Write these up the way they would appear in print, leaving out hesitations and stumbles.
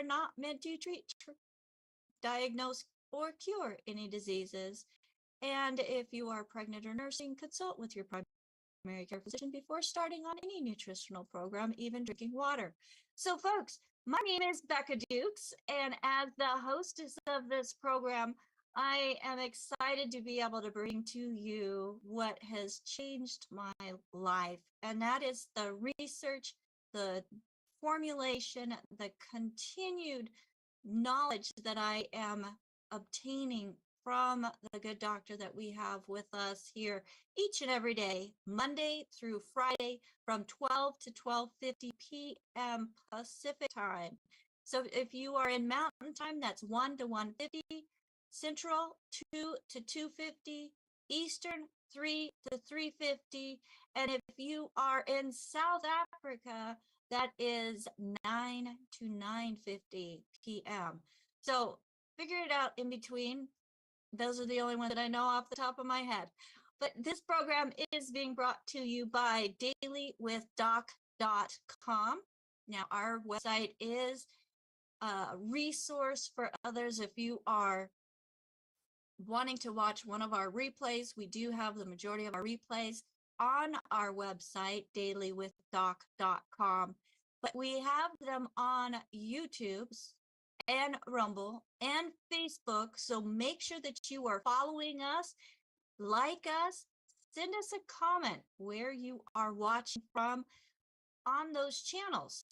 not meant to treat, diagnose, or cure any diseases. And if you are pregnant or nursing, consult with your primary care physician before starting on any nutritional program, even drinking water. So, folks, my name is Becca Dukes, and as the hostess of this program, I am excited to be able to bring to you what has changed my life, and that is the research, the formulation, the continued knowledge that I am obtaining from the good doctor that we have with us here each and every day, Monday through Friday from 12 to 12:50 p.m. Pacific time. So if you are in Mountain Time, that's 1 to 1:50, Central 2 to 2:50, Eastern 3 to 3:50, and if you are in South Africa, that is 9 to 9:50 p.m. So figure it out in between. Those are the only ones that I know off the top of my head. But this program is being brought to you by DailywithDoc.com. Now, our website is a resource for others. If you are wanting to watch one of our replays, we do have the majority of our replays on our website, DailywithDoc.com. But we have them on YouTube and Rumble and Facebook. So make sure that you are following us, like us, send us a comment where you are watching from on those channels.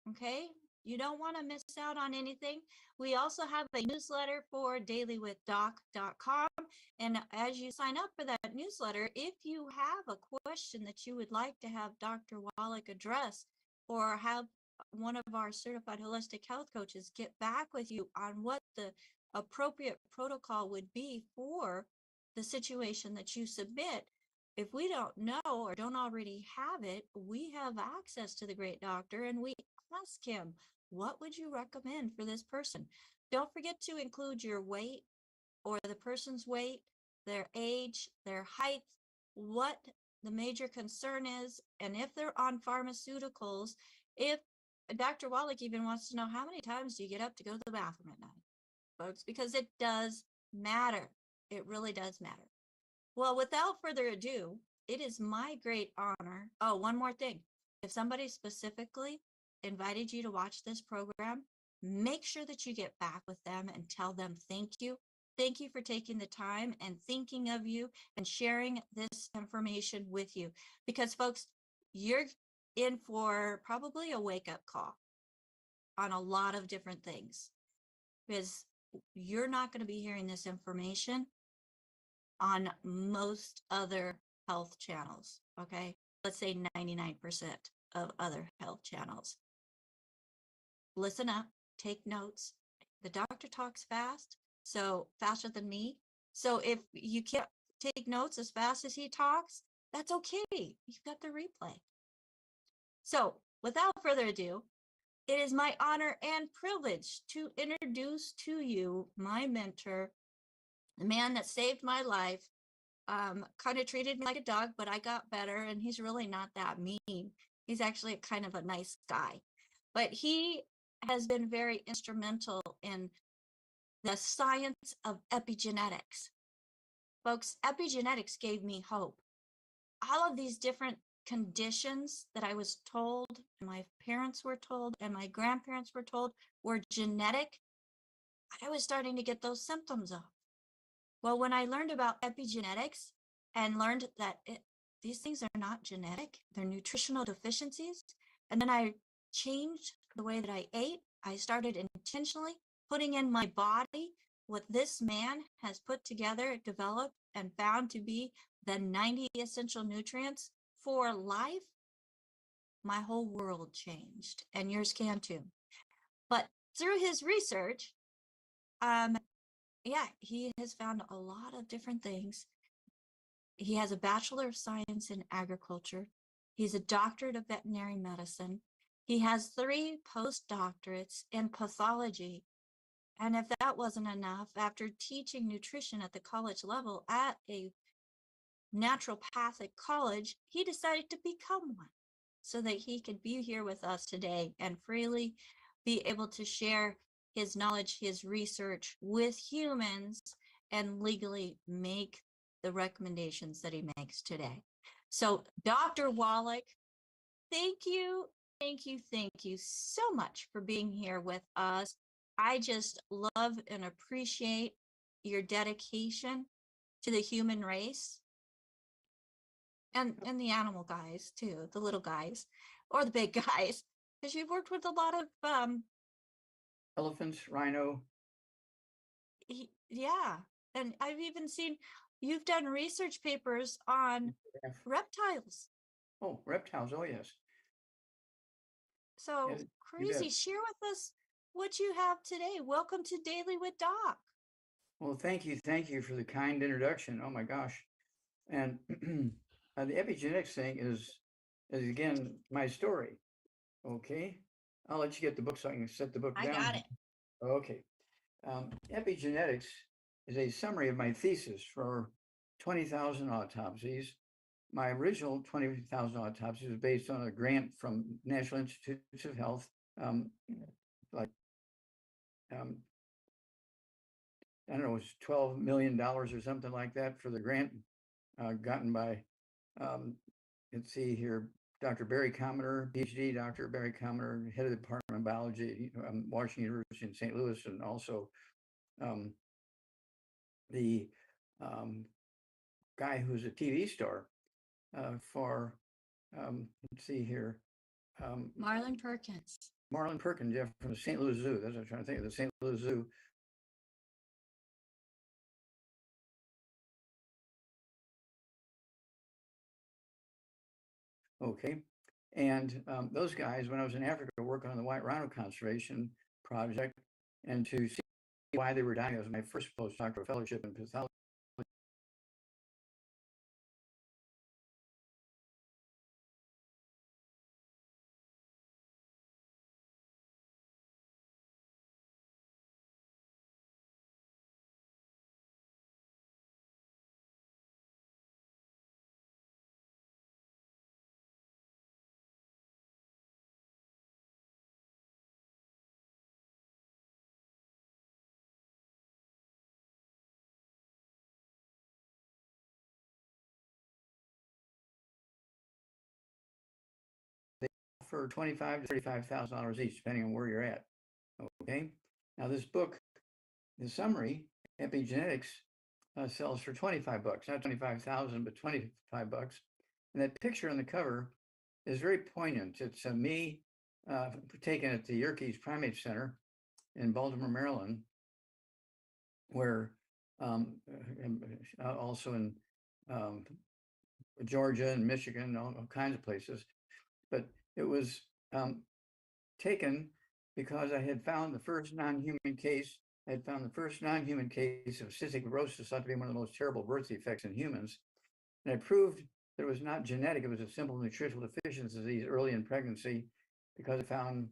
Okay? You don't want to miss out on anything. We also have a newsletter for DailywithDoc.com. And as you sign up for that newsletter, if you have a question that you would like to have Dr. Wallach address, or have one of our certified holistic health coaches get back with you on what the appropriate protocol would be for the situation that you submit, if we don't know or don't already have it, we have access to the great doctor and we ask him, what would you recommend for this person? Don't forget to include your weight or the person's weight, their age, their height, what the major concern is, and if they're on pharmaceuticals. If Dr. Wallach even wants to know, how many times do you get up to go to the bathroom at night, folks? Because it does matter. It really does matter. Well, without further ado, it is my great honor. Oh, one more thing. If somebody specifically invited you to watch this program, make sure that you get back with them and tell them thank you. Thank you for taking the time and thinking of you and sharing this information with you. Because, folks, you're in for probably a wake-up call on a lot of different things, because you're not going to be hearing this information on most other health channels, okay? Let's say 99% of other health channels. Listen up, take notes. The doctor talks fast, so faster than me. So if you can't take notes as fast as he talks, that's okay. You've got the replay. So without further ado, it is my honor and privilege to introduce to you my mentor, the man that saved my life. Kind of treated me like a dog, but I got better, and he's really not that mean. He's actually kind of a nice guy. But he has been very instrumental in the science of epigenetics. Folks, epigenetics gave me hope. All of these different conditions that I was told, my parents were told, and my grandparents were told were genetic, I was starting to get those symptoms of. Well, when I learned about epigenetics and learned that these things are not genetic, they're nutritional deficiencies, and then I changed the way that I ate. I started intentionally putting in my body what this man has put together, developed, and found to be the 90 essential nutrients for life. My whole world changed, and yours can too. But through his research, he has found a lot of different things. He has a Bachelor of Science in Agriculture. He's a doctorate of veterinary medicine. He has 3 postdoctorates in pathology. And if that wasn't enough, after teaching nutrition at the college level at a naturopathic college, he decided to become one so that he could be here with us today and freely be able to share his knowledge, his research with humans and legally make the recommendations that he makes today. So, Dr. Wallach, thank you, thank you so much for being here with us. I just love and appreciate your dedication to the human race and the animal guys too, the little guys or the big guys, because you've worked with a lot of elephants, rhino. Yeah, and I've even seen you've done research papers on reptiles. Oh, reptiles. Oh, yes. So Yes, crazy. Share with us what you have today. Welcome to Daily with Doc. Well, thank you. Thank you for the kind introduction. Oh my gosh. And the epigenetics thing is again my story. Okay. I'll let you get the book so I can set the book I down. got it. Okay. Epigenetics is a summary of my thesis for 20,000 autopsies. My original 20,000 autopsies was based on a grant from National Institutes of Health, like I don't know, it was $12 million or something like that for the grant gotten by, let's see here, Dr. Barry Commoner, PhD, Dr. Barry Commoner, head of the Department of Biology at Washington University in St. Louis, and also um, the guy who's a TV star for, let's see here. Marlon Perkins. Marlon Perkins, yeah, from the St. Louis Zoo. That's what I'm trying to think of, the St. Louis Zoo. Okay. And those guys, when I was in Africa working on the white rhino conservation project, and to see why they were dying, it was my first postdoctoral fellowship in pathology. For $25,000 to $35,000 each, depending on where you're at. Okay. Now this book, the summary, epigenetics, sells for $25, not 25,000, but $25. And that picture on the cover is very poignant. It's me taken at the Yerkes Primate Center in Baltimore, Maryland, where also in Georgia and Michigan, all kinds of places. But it was taken because I had found the first non-human case. I had found the first non-human case of cystic fibrosis, thought to be one of the most terrible birth defects in humans. And I proved that it was not genetic. It was a simple nutritional deficiency disease early in pregnancy, because I found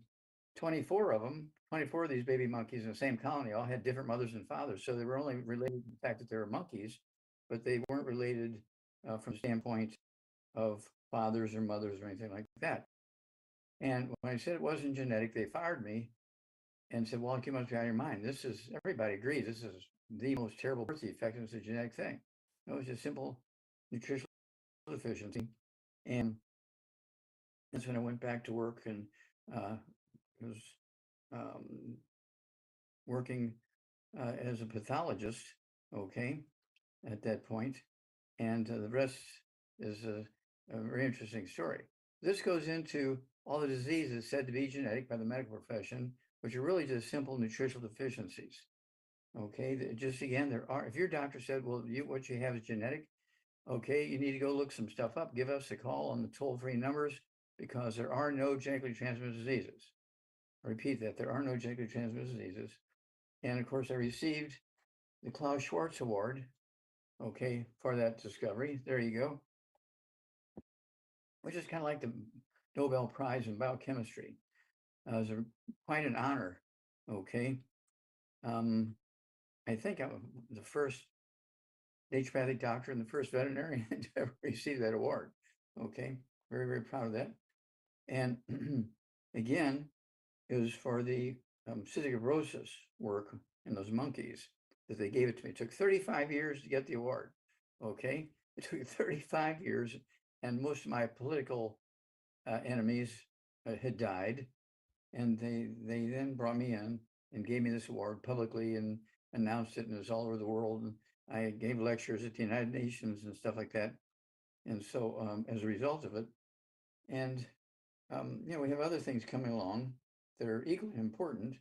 24 of them, 24 of these baby monkeys in the same colony, all had different mothers and fathers. So they were only related to the fact that they were monkeys, but they weren't related from the standpoint of fathers or mothers or anything like that. And when I said it wasn't genetic, they fired me and said, well, you must be out of your mind. This is, everybody agrees, this is the most terrible birth defect, and it's a genetic thing. No, it was just simple nutritional deficiency. And that's when I went back to work and was working as a pathologist, okay, at that point. And the rest is a very interesting story. This goes into all the diseases said to be genetic by the medical profession, which are really just simple nutritional deficiencies. Okay, just again, there are, if your doctor said, well, what you have is genetic, okay, you need to go look some stuff up. Give us a call on the toll-free numbers, because there are no genetically transmitted diseases. I repeat that, there are no genetically transmitted diseases. And of course, I received the Klaus Schwartz Award, okay, for that discovery. There you go. Which is kind of like the Nobel Prize in biochemistry. It was quite an honor, okay. I think I'm the first naturopathic doctor and the first veterinarian to ever receive that award, okay. Very, very proud of that. And again, It was for the cystic fibrosis work in those monkeys that they gave it to me. It took 35 years to get the award. Okay, it took 35 years, and most of my political enemies had died, and they then brought me in and gave me this award publicly and announced it, and it was all over the world. And I gave lectures at the United Nations and stuff like that. And so, as a result of it, and we have other things coming along that are equally important.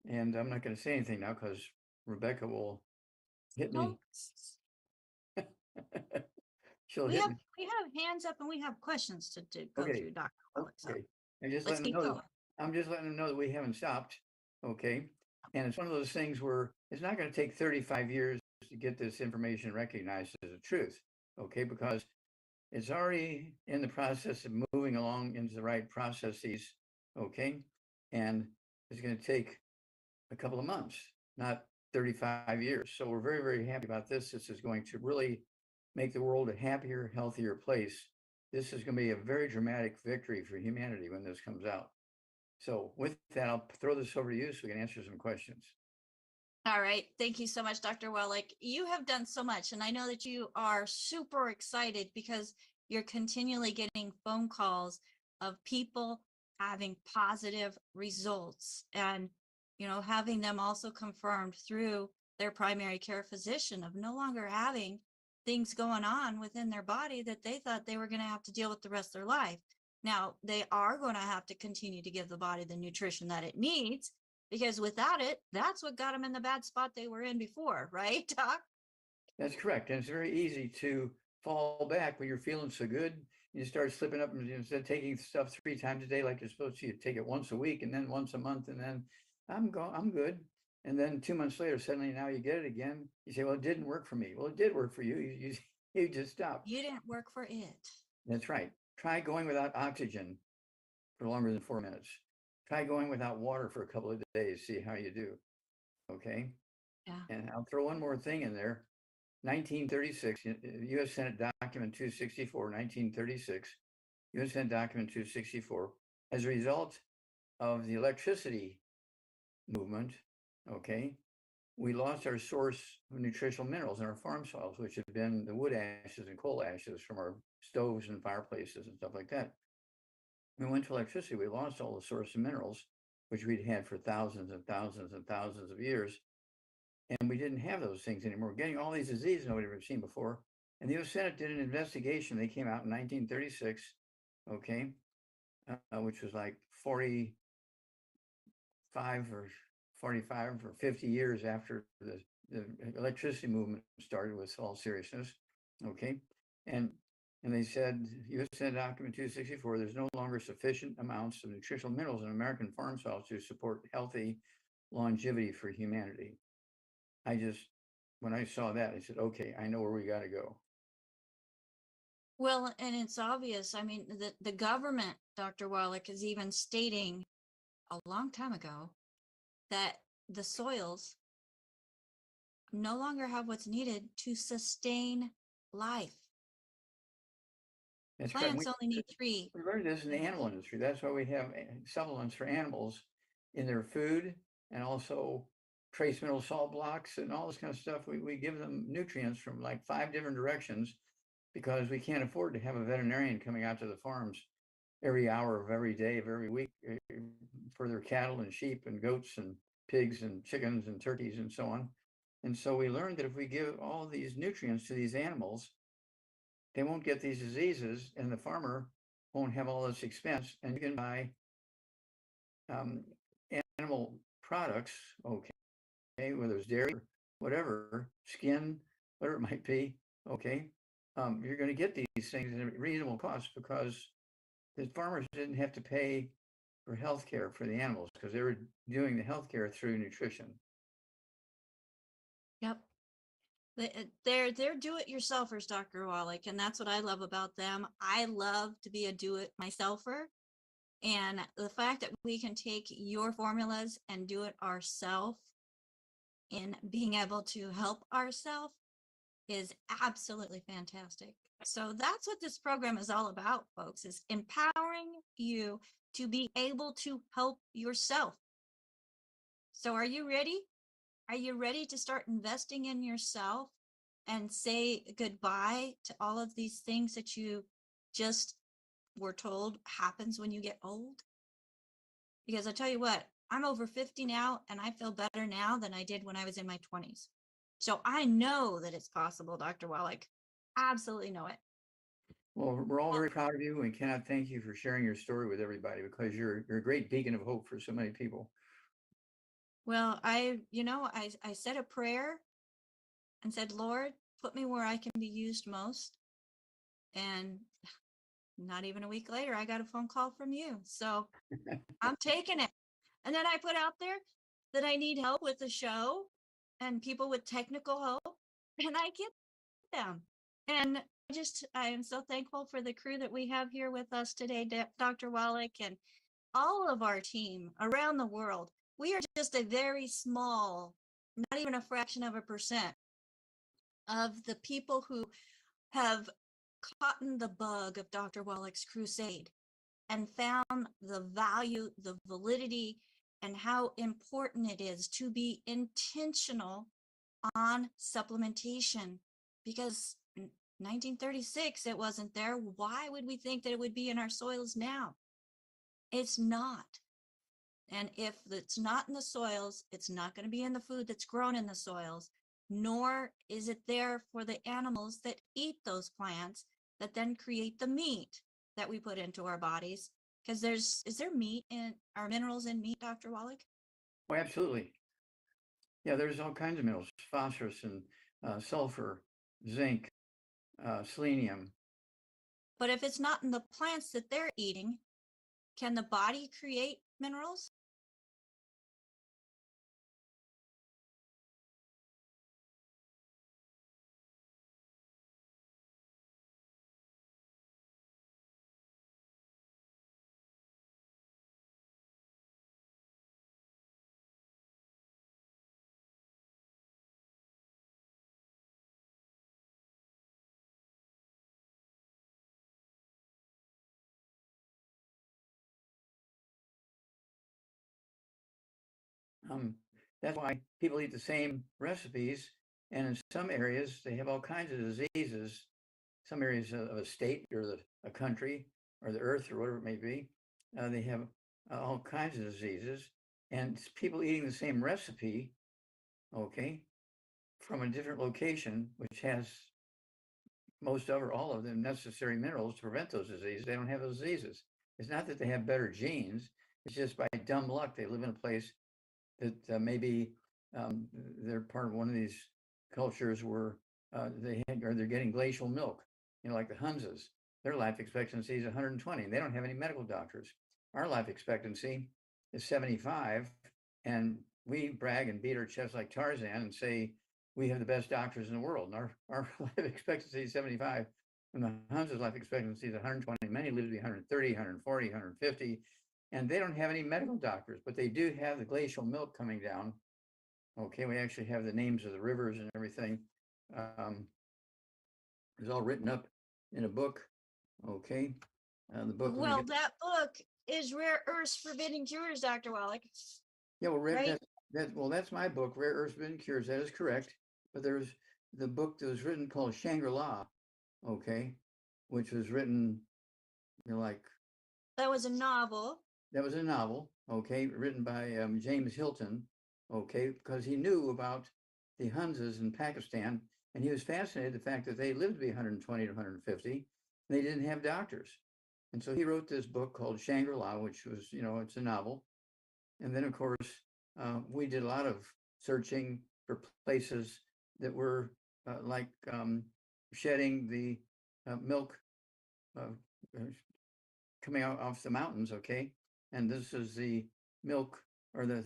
And I'm not going to say anything now because Rebecca will hit me. No, She'll we hit have me. we have hands up and we have questions to go Okay. through, Dr. Wallach. So Okay. I'm just let's letting them keep know going. I'm just letting them know that we haven't stopped. Okay. And it's one of those things where it's not going to take 35 years to get this information recognized as a truth. Okay. Because it's already in the process of moving along into the right processes. Okay. And it's going to take a couple of months, not 35 years. So we're very, very happy about this. This is going to really make the world a happier, healthier place. This is going to be a very dramatic victory for humanity when this comes out. So with that, I'll throw this over to you so we can answer some questions. All right. Thank you so much, Dr. Wallach. You have done so much, and I know that you are super excited because you're continually getting phone calls of people having positive results and, having them also confirmed through their primary care physician of no longer having things going on within their body that they thought they were going to have to deal with the rest of their life. Now, they are going to have to continue to give the body the nutrition that it needs, because without it, that's what got them in the bad spot they were in before, right, Doc? That's correct. And it's very easy to fall back when you're feeling so good. You start slipping up, and instead of taking stuff 3 times a day like you're supposed to, you take it once a week and then once a month, and then I'm good. And then 2 months later, suddenly now you get it again. You say, well, it didn't work for me. Well, it did work for you. You just stopped. You didn't work for it. That's right. Try going without oxygen for longer than 4 minutes. Try going without water for a couple of days. See how you do. Okay. Yeah. And I'll throw one more thing in there. 1936, U.S. Senate Document 264, 1936, U.S. Senate Document 264, as a result of the electricity movement, okay, we lost our source of nutritional minerals in our farm soils, which have been the wood ashes and coal ashes from our stoves and fireplaces and stuff like that. When we went to electricity, we lost all the source of minerals, which we'd had for thousands and thousands and thousands of years. And we didn't have those things anymore. We're getting all these diseases nobody ever seen before. And the U.S. Senate did an investigation. They came out in 1936, okay, which was like 45 or 45 or 50 years after the electricity movement started, with all seriousness, okay. And they said, U.S. Senate Document 264, there's no longer sufficient amounts of nutritional minerals in American farm soils to support healthy longevity for humanity. When I saw that, I said, okay, I know where we got to go. Well, and it's obvious. I mean, the government, Dr. Wallach, is even stating a long time ago that the soils no longer have what's needed to sustain life. That's Plants correct. only need 3. We learned this in the animal industry. That's why we have supplements for animals in their food, and also trace mineral salt blocks and all this kind of stuff. We give them nutrients from like 5 different directions, because we can't afford to have a veterinarian coming out to the farms every hour of every day of every week for their cattle and sheep and goats and pigs and chickens and turkeys and so on. And so we learned that if we give all these nutrients to these animals, they won't get these diseases, and the farmer won't have all this expense. And you can buy animal products, okay, whether it's dairy, whatever, skin, whatever it might be, okay. You're going to get these things at a reasonable cost, because the farmers didn't have to pay for health care for the animals, because they were doing the health care through nutrition. Yep. They're do-it-yourselfers, Dr. Wallach, and that's what I love about them. I love to be a do-it-myselfer, and the fact that we can take your formulas and do it ourselves in being able to help ourselves is absolutely fantastic. So that's what this program is all about, folks, is empowering you to be able to help yourself. So are you ready? Are you ready to start investing in yourself and say goodbye to all of these things that you just were told happens when you get old? Because I tell you what, I'm over 50 now and I feel better now than I did when I was in my 20s. So I know that it's possible, Dr. Wallach. Absolutely know it. Well, we're all very proud of you and cannot thank you for sharing your story with everybody because you're a great beacon of hope for so many people. Well, I said a prayer and said, Lord, put me where I can be used most. And not even a week later, I got a phone call from you. So I'm taking it. And then I put out there that I need help with the show and people with technical help, and I get them. And I am so thankful for the crew that we have here with us today, Dr. Wallach, and all of our team around the world. We are just a very small, not even a fraction of a percent of the people who have caught the bug of Dr. Wallach's crusade and found the value, the validity, and how important it is to be intentional on supplementation. Because in 1936, it wasn't there. Why would we think that it would be in our soils now? It's not. And if it's not in the soils, it's not going to be in the food that's grown in the soils, nor is it there for the animals that eat those plants that then create the meat that we put into our bodies. Because is there meat in our minerals in meat, Dr. Wallach? Oh, absolutely. Yeah, there's all kinds of minerals, phosphorus and sulfur, zinc, selenium. But if it's not in the plants that they're eating, can the body create minerals? That's why people eat the same recipes, and in some areas they have all kinds of diseases. Some areas of a state or a country or the earth or whatever it may be, they have all kinds of diseases, and people eating the same recipe, okay, from a different location, which has most of or all of the necessary minerals to prevent those diseases. They don't have those diseases. It's not that they have better genes. It's just by dumb luck they live in a place that maybe they're part of one of these cultures where they're getting glacial milk, like the Hunzas. Their life expectancy is 120. And they don't have any medical doctors. Our life expectancy is 75, and we brag and beat our chests like Tarzan and say we have the best doctors in the world. And our life expectancy is 75, and the Hunzas' life expectancy is 120. Many live to be 130, 140, 150. And they don't have any medical doctors, but they do have the glacial milk coming down. Okay, we actually have the names of the rivers and everything. It's all written up in a book. Okay, the book. Well, that book is Rare Earths Forbidden Cures, Dr. Wallach. Yeah, well, right? That's my book, Rare Earths Forbidden Cures. That is correct. But there's the book that was written called Shangri-La. Okay, which was written, like. That was a novel. That was a novel, okay, written by James Hilton, okay, because he knew about the Hunzas in Pakistan, and he was fascinated the fact that they lived to be 120 to 150, and they didn't have doctors. And so he wrote this book called Shangri-La, which was, it's a novel. And then, of course, we did a lot of searching for places that were like shedding the milk coming out off the mountains, okay? And this is the milk, or the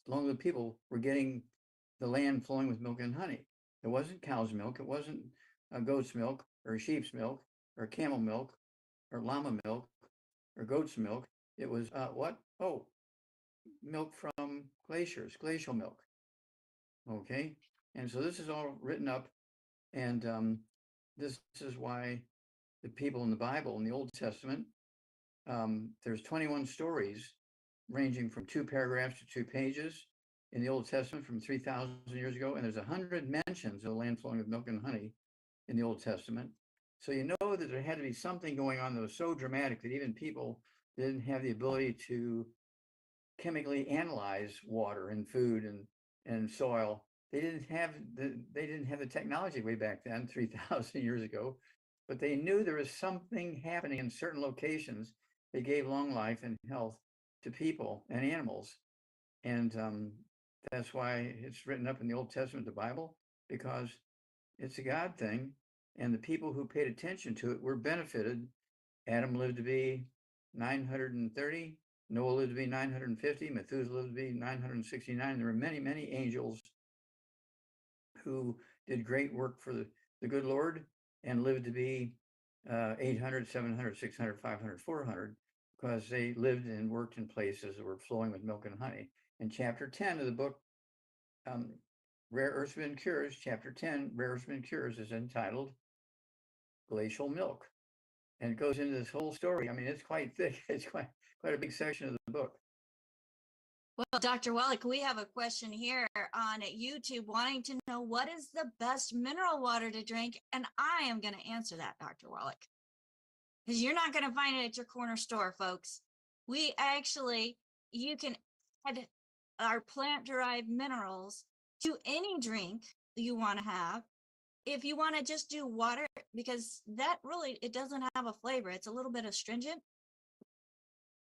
long the people were getting the land flowing with milk and honey. It wasn't cow's milk, it wasn't goat's milk or sheep's milk or camel milk or llama milk or goat's milk. It was what? Oh, milk from glaciers, glacial milk. Okay, and so this is all written up, and this is why the people in the Bible in the Old Testament there's 21 stories ranging from 2 paragraphs to 2 pages in the Old Testament from 3,000 years ago, and there's 100 mentions of the land flowing with milk and honey in the Old Testament. So you know that there had to be something going on that was so dramatic that even people didn't have the ability to chemically analyze water and food and soil. They didn't have the technology way back then, 3,000 years ago, but they knew there was something happening in certain locations that gave long life and health to people and animals. And that's why it's written up in the Old Testament, the Bible, because it's a God thing. And the people who paid attention to it were benefited. Adam lived to be 930. Noah lived to be 950. Methuselah lived to be 969. There were many, many angels who did great work for the good Lord and lived to be 800, 700, 600, 500, 400, because they lived and worked in places that were flowing with milk and honey. In chapter 10 of the book, Rare Earths and Cures, chapter 10, Rare Earths and Cures, is entitled Glacial Milk. And it goes into this whole story. I mean, it's quite thick. It's quite a big section of the book. Well, Dr. Wallach, we have a question here on YouTube wanting to know what is the best mineral water to drink. And I am going to answer that, Dr. Wallach, because you're not going to find it at your corner store, folks. You can add our plant-derived minerals to any drink you want to have. If you want to just do water, because that really, it doesn't have a flavor. It's a little bit astringent,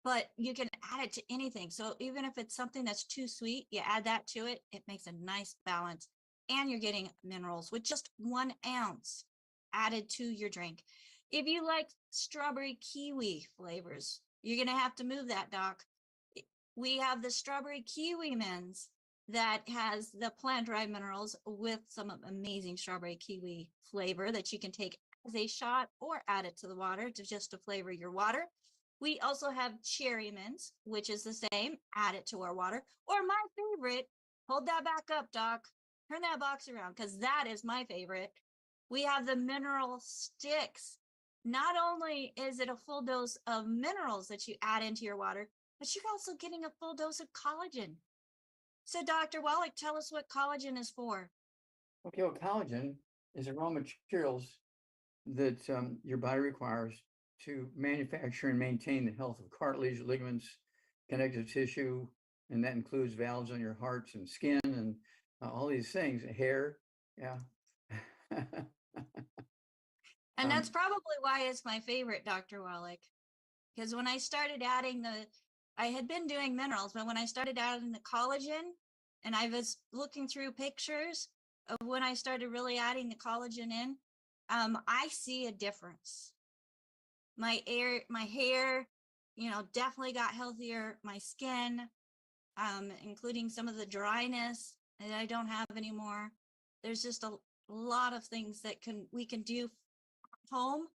but you can add it to anything. So even if it's something that's too sweet, you add that to it. It makes a nice balance, and you're getting minerals with just 1 ounce added to your drink. If you like strawberry kiwi flavors, you're going to have to move that, Doc. We have the strawberry kiwi mints that has the plant-derived minerals with some amazing strawberry kiwi flavor that you can take as a shot or add it to the water to flavor your water. We also have cherry mints, which is the same. Add it to our water. Or my favorite, hold that back up, Doc. Turn that box around, because that is my favorite. We have the mineral sticks. Not only is it a full dose of minerals that you add into your water, but you're also getting a full dose of collagen. So, Dr. Wallach, tell us what collagen is for. Okay, well, collagen is the raw materials that your body requires to manufacture and maintain the health of cartilage, ligaments, connective tissue, and that includes valves on your hearts and skin and all these things, hair. Yeah. And that's probably why it's my favorite, Dr. Wallach, because when I started adding I had been doing minerals, but when I started adding the collagen, and I was looking through pictures of when I started really adding the collagen in, I see a difference. My hair, definitely got healthier. My skin, including some of the dryness that I don't have anymore. There's just a lot of things that we can do at home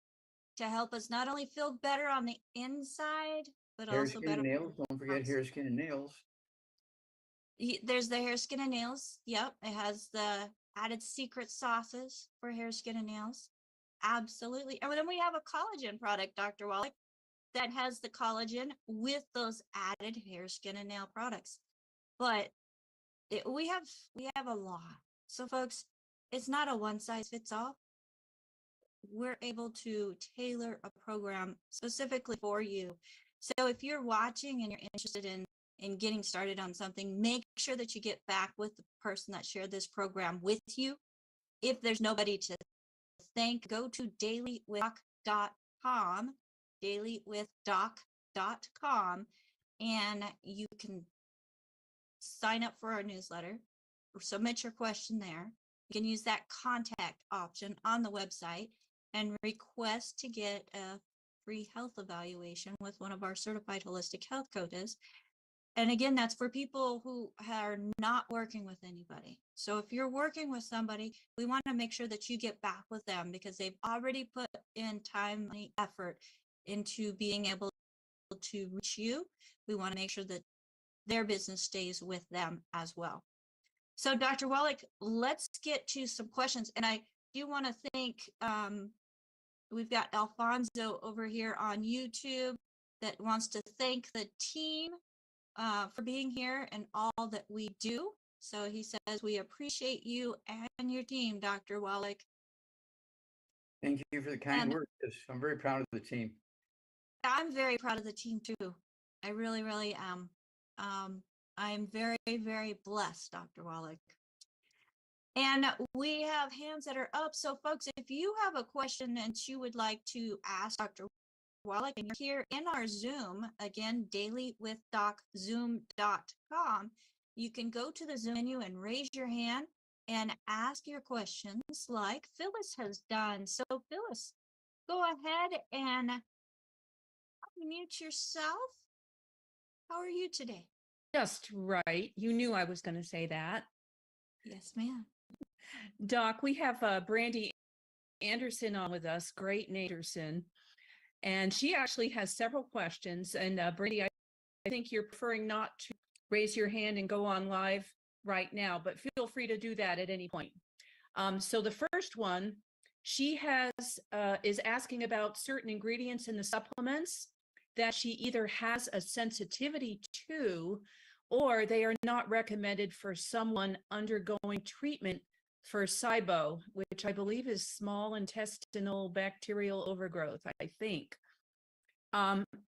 to help us not only feel better on the inside, but hair, also skin, better. and nails. Don't forget hair, skin, and nails. There's the hair, skin, and nails. Yep. It has the added secret sauces for hair, skin, and nails. Absolutely. And then we have a collagen product, Dr. Wallach, that has the collagen with those added hair, skin, and nail products. But we have a lot. So, folks, it's not a one size fits all. We're able to tailor a program specifically for you. So if you're watching and you're interested in getting started on something, make sure that you get back with the person that shared this program with you. If there's nobody to thank, go to DailywithDoc.com, DailywithDoc.com, and you can sign up for our newsletter or submit your question there. You can use that contact option on the website and request to get a free health evaluation with one of our certified holistic health coaches. And again, that's for people who are not working with anybody. So if you're working with somebody, we want to make sure that you get back with them because they've already put in time and effort into being able to reach you. We want to make sure that their business stays with them as well. So Dr. Wallach, let's get to some questions. And I do want to thank, we've got Alfonso over here on YouTube that wants to thank the team for being here and all that we do. So he says, we appreciate you and your team, Dr. Wallach. Thank you for the kind And words. Yes, I'm very proud of the team. I'm very proud of the team too. I really, really am. I'm very, very blessed, Dr. Wallach. And we have hands that are up. So, folks, if you have a question that you would like to ask Dr. Wallach, and you're here in our Zoom, again, DailywithDocZoom.com, you can go to the Zoom menu and raise your hand and ask your questions like Phyllis has done. So, Phyllis, go ahead and unmute yourself. How are you today? Just right. You knew I was going to say that. Yes, ma'am. Doc, we have Brandy Anderson on with us, Great Anderson, and she actually has several questions. And Brandy, I think you're preferring not to raise your hand and go on live right now, but feel free to do that at any point. So the first one, she is asking about certain ingredients in the supplements that she either has a sensitivity to, or they are not recommended for someone undergoing treatment for SIBO, which I believe is small intestinal bacterial overgrowth, I think.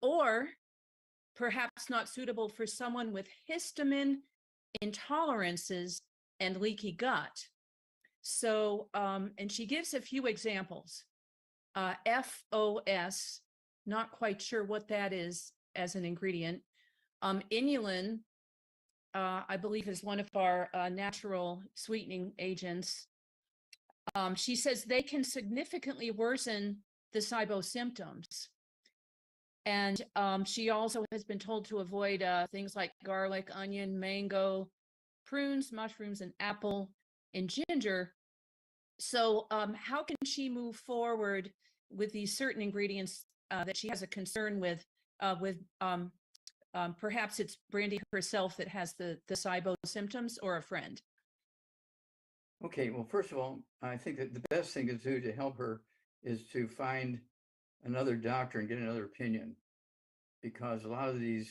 Or perhaps not suitable for someone with histamine intolerances and leaky gut. So, and she gives a few examples. FOS, not quite sure what that is as an ingredient. Inulin, I believe, is one of our natural sweetening agents. She says they can significantly worsen the SIBO symptoms. And she also has been told to avoid things like garlic, onion, mango, prunes, mushrooms, and apple and ginger. So how can she move forward with these certain ingredients that she has a concern with perhaps it's Brandy herself that has the SIBO symptoms, or a friend? Okay, well, first of all, I think that the best thing to do to help her is to find another doctor and get another opinion, because a lot of these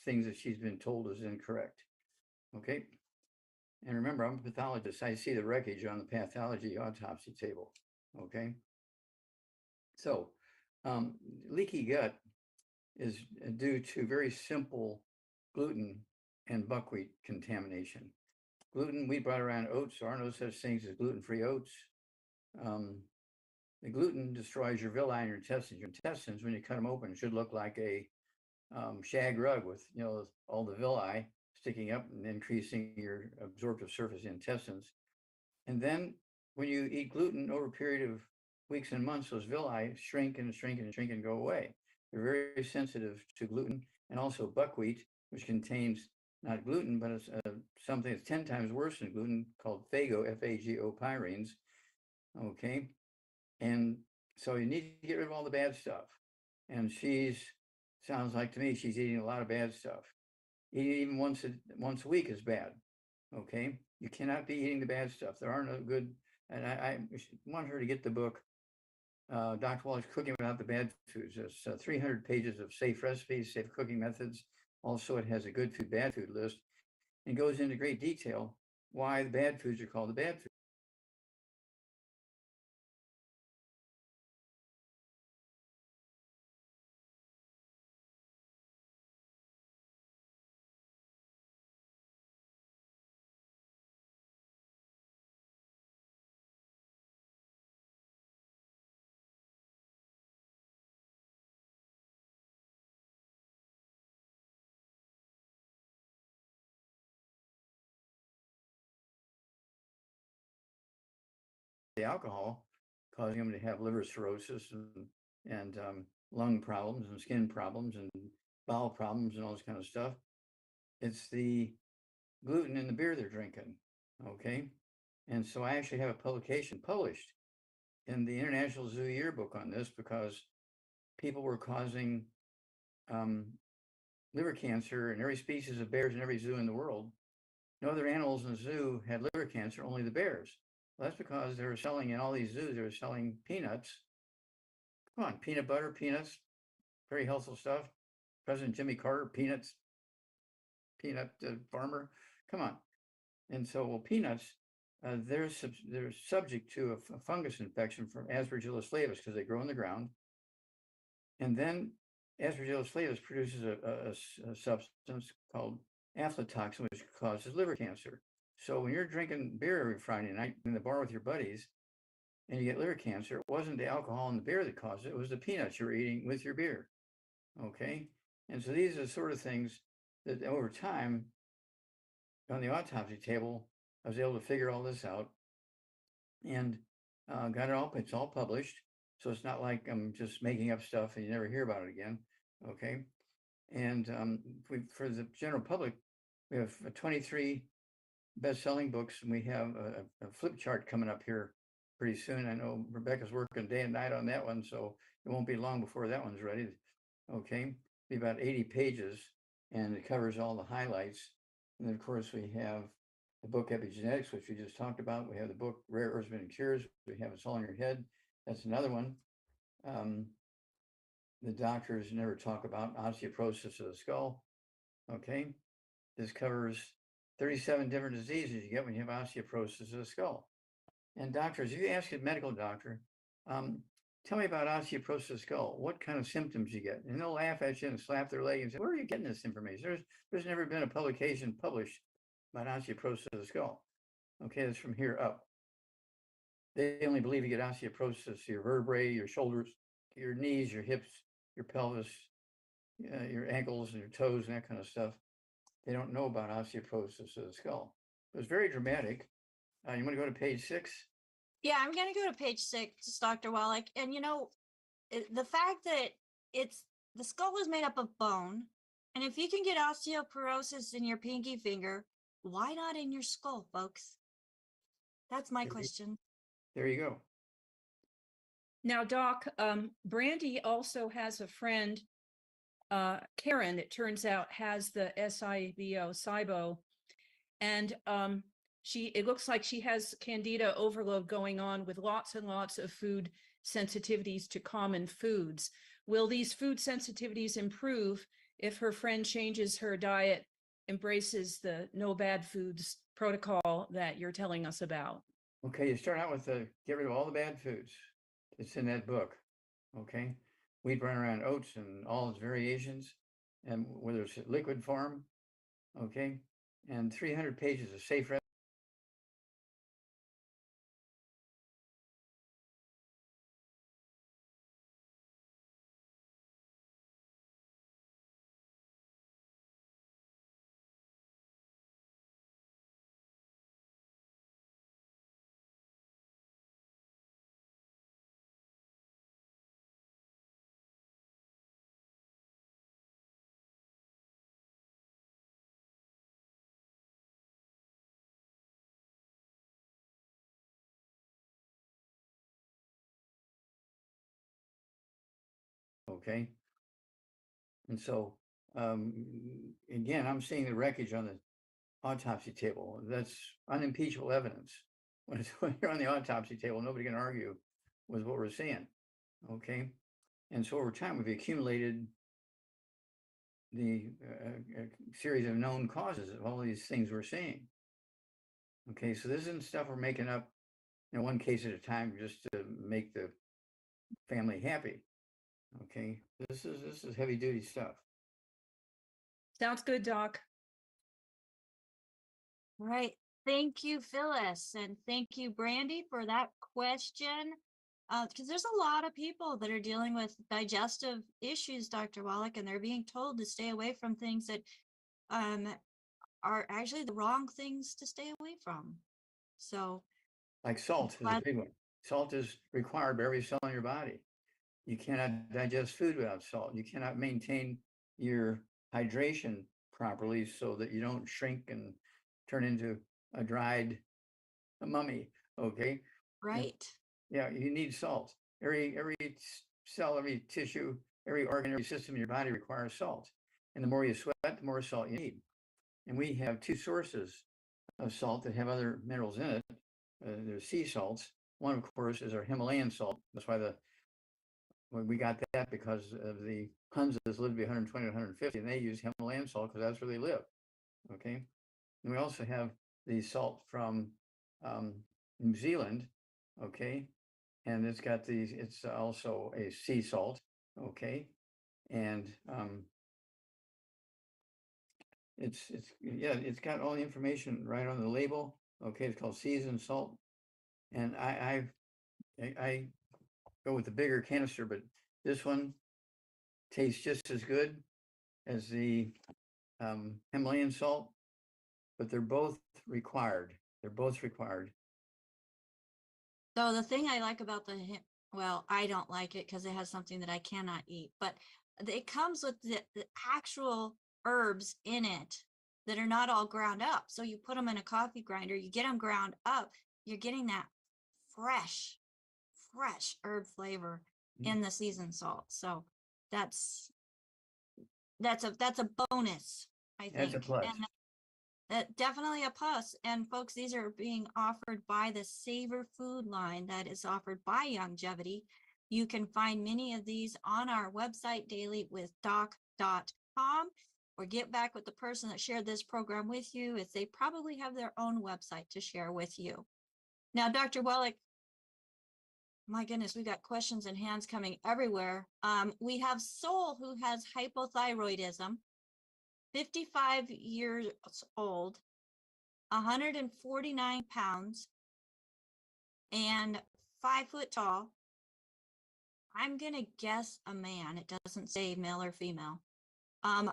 things that she's been told is incorrect. Okay. And remember, I'm a pathologist. I see the wreckage on the pathology autopsy table. Okay. So leaky gut is due to very simple gluten and buckwheat contamination. Gluten, we brought around oats. There are no such things as gluten-free oats. The gluten destroys your villi in your intestines. Your intestines, when you cut them open, should look like a shag rug with, all the villi sticking up and increasing your absorptive surface in the intestines. And then when you eat gluten over a period of weeks and months, those villi shrink and shrink and shrink and go away. They're very sensitive to gluten, and also buckwheat, which contains not gluten, but it's something that's 10 times worse than gluten, called Fago, F-A-G-O pyrines. Okay. And so you need to get rid of all the bad stuff. And sounds like to me, she's eating a lot of bad stuff. Eating even once a week is bad. Okay. You cannot be eating the bad stuff. There are no good. And I want her to get the book, Dr. Wallach's Cooking Without the Bad Foods. It's 300 pages of safe recipes, safe cooking methods. Also, it has a good food, bad food list, and goes into great detail why the bad foods are called the bad foods. The alcohol causing them to have liver cirrhosis and lung problems and skin problems and bowel problems and all this kind of stuff. It's the gluten in the beer they're drinking. Okay. And so I actually have a publication published in the International Zoo Yearbook on this, because people were causing liver cancer in every species of bears in every zoo in the world. No other animals in the zoo had liver cancer, only the bears. Well, that's because they were selling in all these zoos, they were selling peanuts. Come on, peanut butter, peanuts, very healthful stuff. President Jimmy Carter, peanut farmer. Come on. And so, well, peanuts, they're subject to a fungus infection from Aspergillus flavus because they grow in the ground. And then Aspergillus flavus produces a substance called aflatoxin, which causes liver cancer. So when you're drinking beer every Friday night in the bar with your buddies and you get liver cancer, it wasn't the alcohol in the beer that caused it, it was the peanuts you were eating with your beer. Okay. And so these are the sort of things that over time on the autopsy table, I was able to figure all this out and got it all, it's all published. So it's not like I'm just making up stuff and you never hear about it again. Okay. And for the general public, we have 23 best-selling books, and we have a flip chart coming up here pretty soon. I know Rebecca's working day and night on that one, so it won't be long before that one's ready. Okay, be about 80 pages, and it covers all the highlights. And then, of course, we have the book Epigenetics, which we just talked about. We have the book Rare Herbs and Cures. We have It's All in Your Head. That's another one. The doctors never talk about osteoporosis of the skull. Okay, this covers 37 different diseases you get when you have osteoporosis of the skull. And doctors, if you ask a medical doctor, tell me about osteoporosis of the skull, what kind of symptoms you get? And they'll laugh at you and slap their leg and say, where are you getting this information? There's never been a publication published about osteoporosis of the skull. Okay, that's from here up. They only believe you get osteoporosis, your vertebrae, your shoulders, your knees, your hips, your pelvis, your ankles and your toes and that kind of stuff. They don't know about osteoporosis of the skull. It was very dramatic. You want to go to page 6? Yeah, I'm going to go to page 6, Dr. Wallach. And the fact that the skull is made up of bone, and if you can get osteoporosis in your pinky finger, why not in your skull, folks? That's my question. There you go. Now, Doc, Brandy also has a friend, Karen, it turns out, has the SIBO, and it looks like she has candida overload going on with lots and lots of food sensitivities to common foods. Will these food sensitivities improve if her friend changes her diet, embraces the no bad foods protocol that you're telling us about? Okay, you start out with get rid of all the bad foods. It's in that book. Okay, wheat, bran, around oats and all its variations, and whether it's liquid form. Okay, and 300 pages of safe recipes. Okay, and so again, I'm seeing the wreckage on the autopsy table. That's unimpeachable evidence. When you're on the autopsy table, nobody can argue with what we're seeing. Okay, and so over time, we've accumulated the series of known causes of all these things we're seeing. Okay, so this isn't stuff we're making up, one case at a time just to make the family happy. Okay, this is heavy duty stuff. Sounds good, Doc. Right. Thank you, Phyllis. And thank you, Brandy, for that question. Because there's a lot of people that are dealing with digestive issues, Dr. Wallach, and they're being told to stay away from things that are actually the wrong things to stay away from. So, like salt is a big one. Salt is required by every cell in your body. You cannot digest food without salt. You cannot maintain your hydration properly so that you don't shrink and turn into a dried mummy. Okay. right. Yeah, you need salt. Every cell, every tissue, every organ, every system in your body requires salt. And the more you sweat, the more salt you need. And we have 2 sources of salt that have other minerals in it. There's sea salts. One, of course, is our Himalayan salt. That's why we got that because of the Hunsas live to be 120 to 150, and they use Himalayan salt because that's where they live. Okay. And we also have the salt from New Zealand. Okay. And it's got these, it's also a sea salt. Okay. And it's got all the information right on the label. Okay. It's called seasoned salt. And I go with the bigger canister, but this one tastes just as good as the Himalayan salt, but they're both required. They're both required. So the thing I like about well, I don't like it because it has something that I cannot eat, but it comes with the actual herbs in it that are not all ground up. So you put them in a coffee grinder, you get them ground up, you're getting that fresh herb flavor in the seasoned salt. So that's a bonus, I think. That's a plus. And definitely a plus. And folks, these are being offered by the Savor Food line that is offered by Longevity. You can find many of these on our website, DailywithDoc.com, or get back with the person that shared this program with you, as they probably have their own website to share with you. Now, Dr. Wallach, my goodness, we've got questions and hands coming everywhere. We have Soul, who has hypothyroidism, 55 years old, 149 pounds, and 5 foot tall. I'm going to guess a man. It doesn't say male or female.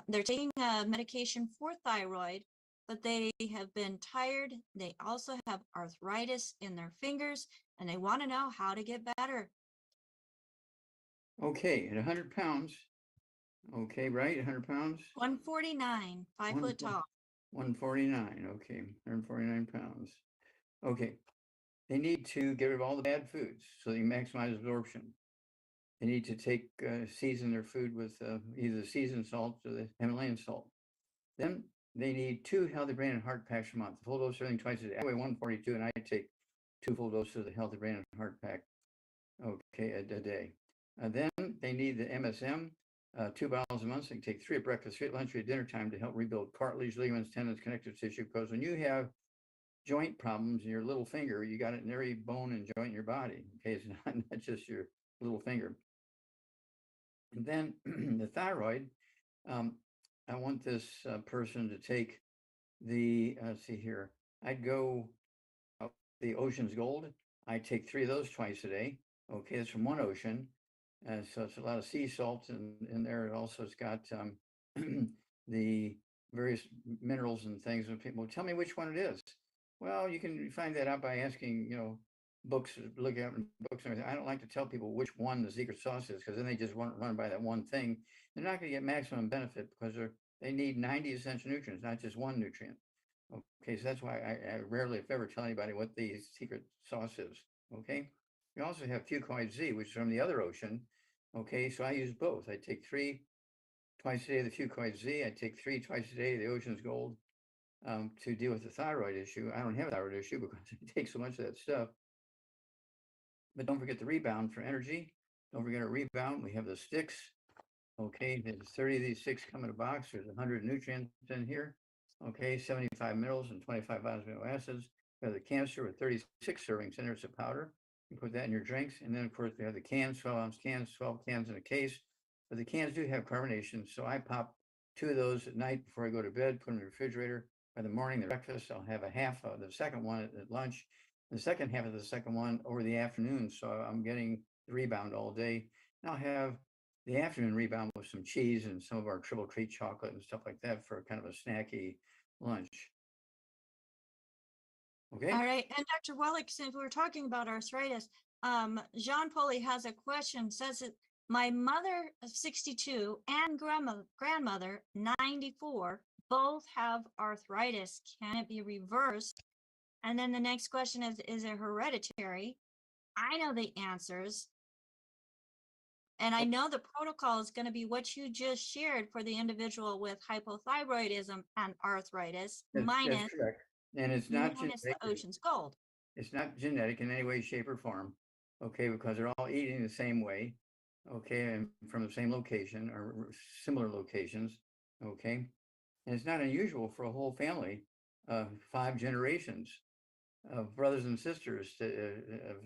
They're taking a medication for thyroid, but they have been tired. They also have arthritis in their fingers, and they want to know how to get better. Okay, at 100 pounds. Okay, right? 100 pounds? 149, 5 foot tall. 149. Okay, 149 pounds. Okay. They need to get rid of all the bad foods so they can maximize absorption. They need to season their food with either the seasoned salt or the Himalayan salt. Then they need 2 healthy brain and heart packs a month. Full dose of everything twice a day. I weigh 142, and I take 2 full doses of the healthy brain and heart pack. Okay, a day. Then they need the MSM, 2 bottles a month. So they can take 3 at breakfast, 3 at lunch, 3 at dinner time to help rebuild cartilage, ligaments, tendons, connective tissue. Because when you have joint problems in your little finger, you got it in every bone and joint in your body. Okay, it's not just your little finger. And then the thyroid, I want this person to take the, let's see here, I'd go the Ocean's Gold. I take 3 of those twice a day. Okay, it's from one ocean. So it's a lot of sea salt in there. It also has got the various minerals and things. And people tell me which one it is. Well, you can find that out by asking, books, look at books and everything. I don't like to tell people which one the secret sauce is, because then they just want to run by that one thing. They're not going to get maximum benefit because they need 90 essential nutrients, not just one nutrient. Okay, so that's why I rarely, if ever, tell anybody what the secret sauce is. Okay, we also have fucoid Z, which is from the other ocean. Okay, so I use both. I take 3 twice a day of the fucoid Z. I take 3 twice a day of the Ocean's Gold to deal with the thyroid issue. I don't have a thyroid issue because I take so much of that stuff. But don't forget the rebound for energy. Don't forget a rebound. We have the sticks. Okay, there's 30 of these sticks come in a box. There's 100 nutrients in here. Okay, 75 minerals and 25 amino acids. We have the canister with 36 servings in there. It's a powder. You put that in your drinks. And then, of course, we have the cans, 12-ounce cans, 12 cans in a case. But the cans do have carbonation. So I pop 2 of those at night before I go to bed, put them in the refrigerator. By the morning, the breakfast, I'll have a half of the second one at lunch, the second half of the second one over the afternoon. So I'm getting the rebound all day. And I'll have the afternoon rebound with some cheese and some of our Triple Treat chocolate and stuff like that for kind of a snacky lunch. Okay. All right. And Dr. Wallach, since we're talking about arthritis, Jean Poli has a question, says that my mother, 62, and grandmother, 94, both have arthritis. Can it be reversed? And then the next question is it hereditary? I know the answers. And I know the protocol is going to be what you just shared for the individual with hypothyroidism and arthritis, That's correct. And it's not minus the genetic. Ocean's Gold. It's not genetic in any way, shape, or form. Okay, because they're all eating the same way. okay, and from the same location or similar locations, okay. And it's not unusual for a whole family, 5 generations of brothers and sisters, of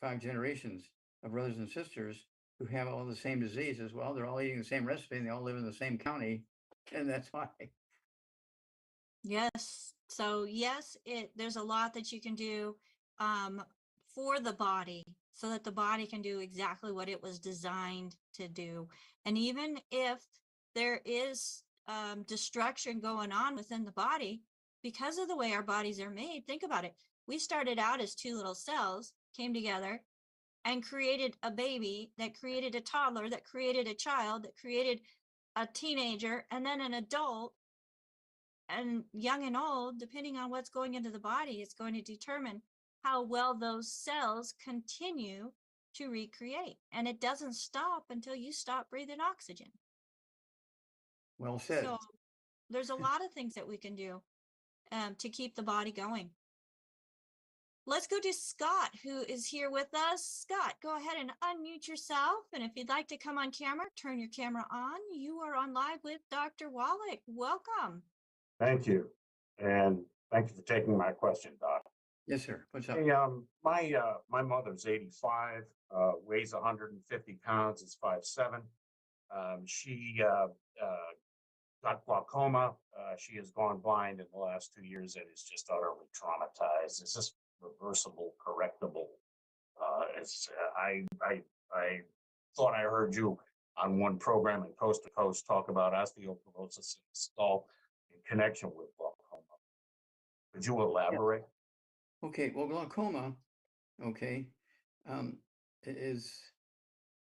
5 generations of brothers and sisters who have all the same diseases. Well, they're all eating the same recipe and they all live in the same county, and that's why. Yes. So yes, there's a lot that you can do um, for the body so that the body can do exactly what it was designed to do. And even if there is destruction going on within the body, because of the way our bodies are made, think about it. We started out as two little cells, came together and created a baby that created a toddler, that created a child, that created a teenager, and then an adult, and young and old, depending on what's going into the body, it's going to determine how well those cells continue to recreate. And it doesn't stop until you stop breathing oxygen. Well said. So there's a lot of things that we can do to keep the body going. Let's go to Scott, who is here with us. Scott, go ahead and unmute yourself. And if you'd like to come on camera, turn your camera on. You are on live with Dr. Wallach. Welcome. Thank you. And thank you for taking my question, Doc. Yes, sir. What's up? Hey, my mother's 85, weighs 150 pounds, is 5'7". She got glaucoma. She has gone blind in the last 2 years and is just utterly traumatized. Is this reversible, correctable? I thought I heard you on one program in Coast to Coast talk about osteoporosis in the skull in connection with glaucoma. Could you elaborate? Okay, well, glaucoma, okay, is